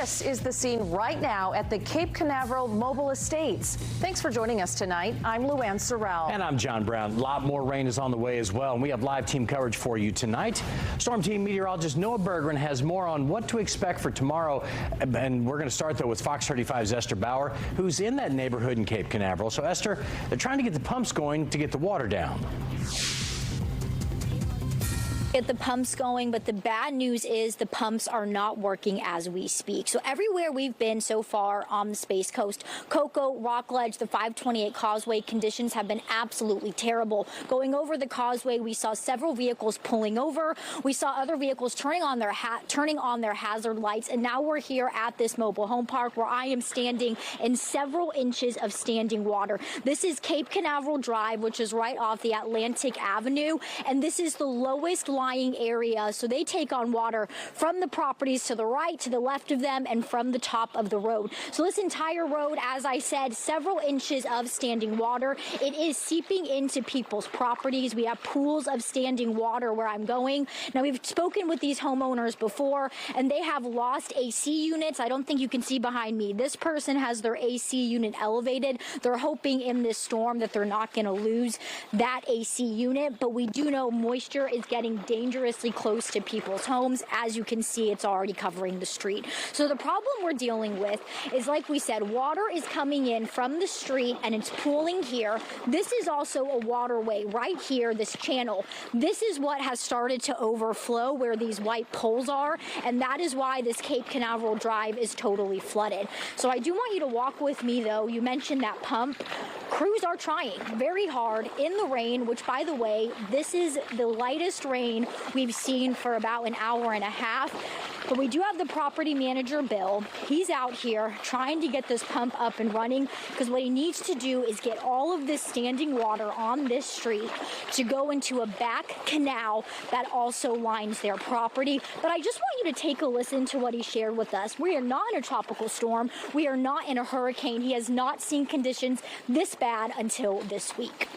This is the scene right now at the Cape Canaveral Mobile Estates. Thanks for joining us tonight. I'm Luann Sorrell. And I'm John Brown. A lot more rain is on the way as well, and we have live team coverage for you tonight. Storm team meteorologist Noah Berggren has more on what to expect for tomorrow. And we're going to start, though, with Fox 35's Esther Bauer, who's in that neighborhood in Cape Canaveral. So, Esther, they're trying to get the pumps going to get the water down. Get the pumps going, but the bad news is the pumps are not working as we speak. So everywhere we've been so far on the Space Coast, Cocoa, Rockledge, the 528 Causeway, conditions have been absolutely terrible. Going over the causeway, we saw several vehicles pulling over. We saw other vehicles turning on their hazard lights, and now we're here at this mobile home park where I am standing in several inches of standing water. This is Cape Canaveral Drive, which is right off the Atlantic Avenue, and this is the lowest lying area, so they take on water from the properties to the right, to the left of them, and from the top of the road. So this entire road, as I said, several inches of standing water. It is seeping into people's properties. We have pools of standing water where I'm going. Now, we've spoken with these homeowners before, and they have lost AC units. I don't think you can see behind me. This person has their AC unit elevated. They're hoping in this storm that they're not going to lose that AC unit, but we do know moisture is getting dangerously close to people's homes. As you can see, it's already covering the street. So the problem we're dealing with is, like we said, water is coming in from the street and it's pooling here. This is also a waterway right here, this channel. This is what has started to overflow where these white poles are, and that is why this Cape Canaveral Drive is totally flooded. So I do want you to walk with me, though. You mentioned that pump. Crews are trying very hard in the rain, which, by the way, this is the lightest rain we've seen for about an hour and a half. But we do have the property manager, Bill. He's out here trying to get this pump up and running, because what he needs to do is get all of this standing water on this street to go into a back canal that also lines their property. But I just want you to take a listen to what he shared with us. We are not in a tropical storm. We are not in a hurricane. He has not seen conditions this bad until this week.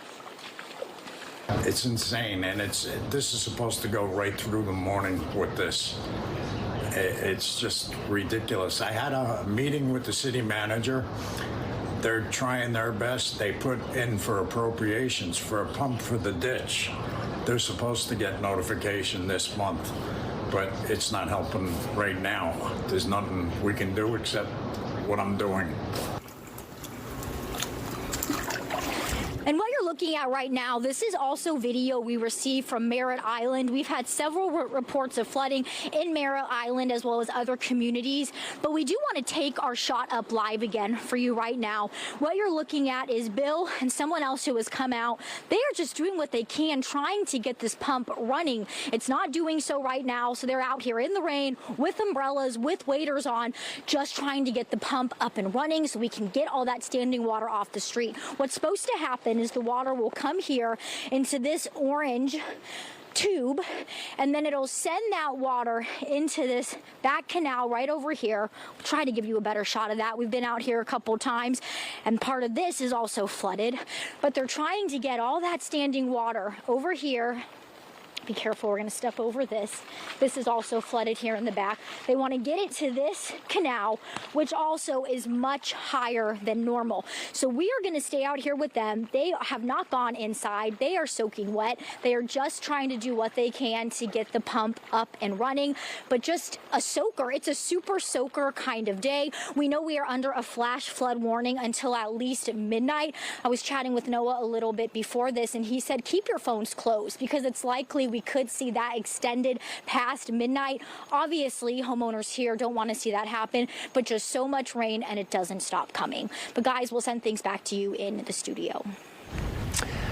It's insane, and this is supposed to go right through the morning with this. It's just ridiculous. I had a meeting with the city manager. They're trying their best. They put in for appropriations for a pump for the ditch. They're supposed to get notification this month, but it's not helping right now. There's nothing we can do except what I'm doing. And what you're looking at right now, this is also video we received from Merritt Island. We've had several reports of flooding in Merritt Island as well as other communities, but we do want to take our shot up live again for you right now. What you're looking at is Bill and someone else who has come out. They are just doing what they can, trying to get this pump running. It's not doing so right now, so they're out here in the rain with umbrellas, with waders on, just trying to get the pump up and running so we can get all that standing water off the street. What's supposed to happen is the water will come here into this orange tube, and then it'll send that water into this back canal right over here. We'll try to give you a better shot of that. We've been out here a couple times, and part of this is also flooded, but they're trying to get all that standing water over here. Be careful, we're going to step over this. This is also flooded here in the back. They want to get it to this canal, which also is much higher than normal. So we are going to stay out here with them. They have not gone inside. They are soaking wet. They are just trying to do what they can to get the pump up and running. But just a soaker. It's a super soaker kind of day. We know we are under a flash flood warning until at least midnight. I was chatting with Noah a little bit before this, and he said keep your phones closed because it's likely we could see that extended past midnight. Obviously, homeowners here don't want to see that happen, but just so much rain and it doesn't stop coming. But guys, we'll send things back to you in the studio.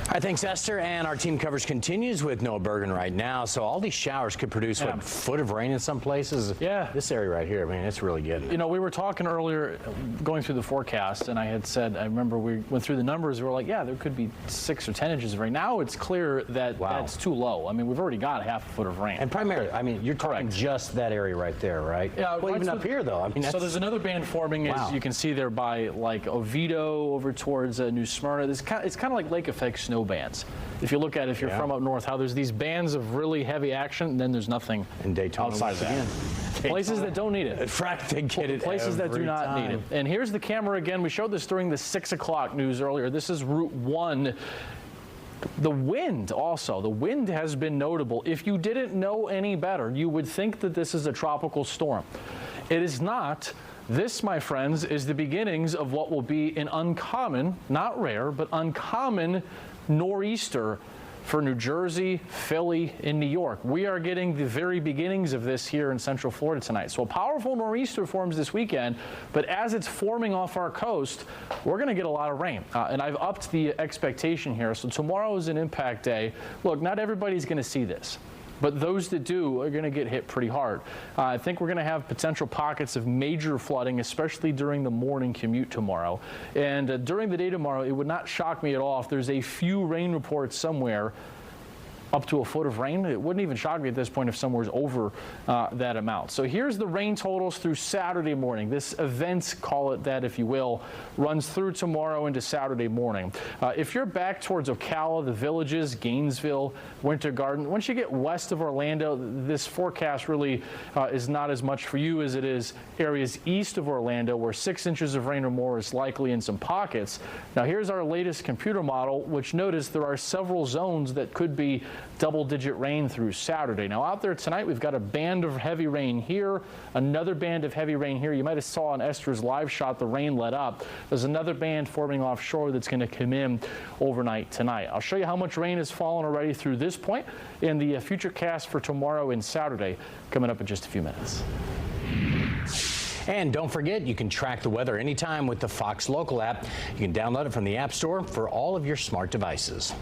All right, thanks, Esther. And our team coverage continues with Noah Berggren right now. So all these showers could produce what, a foot of rain in some places? Yeah. This area right here, I mean, it's really good. You know, we were talking earlier, going through the forecast, and I had said, I remember we went through the numbers, we were like, yeah, there could be 6 or 10 inches of rain. Now it's clear that that's too low. I mean, we've already got half a foot of rain. And primarily, I mean, you're talking just that area right there, right? Yeah. Well, even up here, though. I mean, so there's another band forming, as you can see there by, like, Oviedo over towards New Smyrna. It's kind of like lake effect snow snow bands. If you look at it, if you're from up north, how there's these bands of really heavy action, and then there's nothing in Daytona outside of that. again. Places that don't need it. They get it Places that do not need it. And here's the camera again. We showed this during the 6 o'clock news earlier. This is Route 1. The wind also. The wind has been notable. If you didn't know any better, you would think that this is a tropical storm. It is not. This, my friends, is the beginnings of what will be an uncommon, not rare, but uncommon nor'easter for New Jersey, Philly, and New York. We are getting the very beginnings of this here in Central Florida tonight. So a powerful nor'easter forms this weekend, but as it's forming off our coast, we're going to get a lot of rain. And I've upped the expectation here. So tomorrow is an impact day. Look, not everybody's going to see this, but those that do are going to get hit pretty hard. I think we're going to have potential pockets of major flooding, especially during the morning commute tomorrow. And during the day tomorrow, it would not shock me at all if there's a few rain reports somewhere up to a foot of rain. It wouldn't even shock me at this point if somewhere's over that amount. So here's the rain totals through Saturday morning. This event, call it that if you will, runs through tomorrow into Saturday morning. If you're back towards Ocala, the Villages, Gainesville, Winter Garden, once you get west of Orlando, this forecast really is not as much for you as it is areas east of Orlando, where 6 inches of rain or more is likely in some pockets. Now here's our latest computer model, which notice there are several zones that could be double-digit rain through Saturday. Now out there tonight, we've got a band of heavy rain here, another band of heavy rain here. You might have saw on Esther's live shot the rain let up. There's another band forming offshore that's going to come in overnight tonight. I'll show you how much rain has fallen already through this point in the future cast for tomorrow and Saturday coming up in just a few minutes. And don't forget, you can track the weather anytime with the Fox Local app. You can download it from the App Store for all of your smart devices.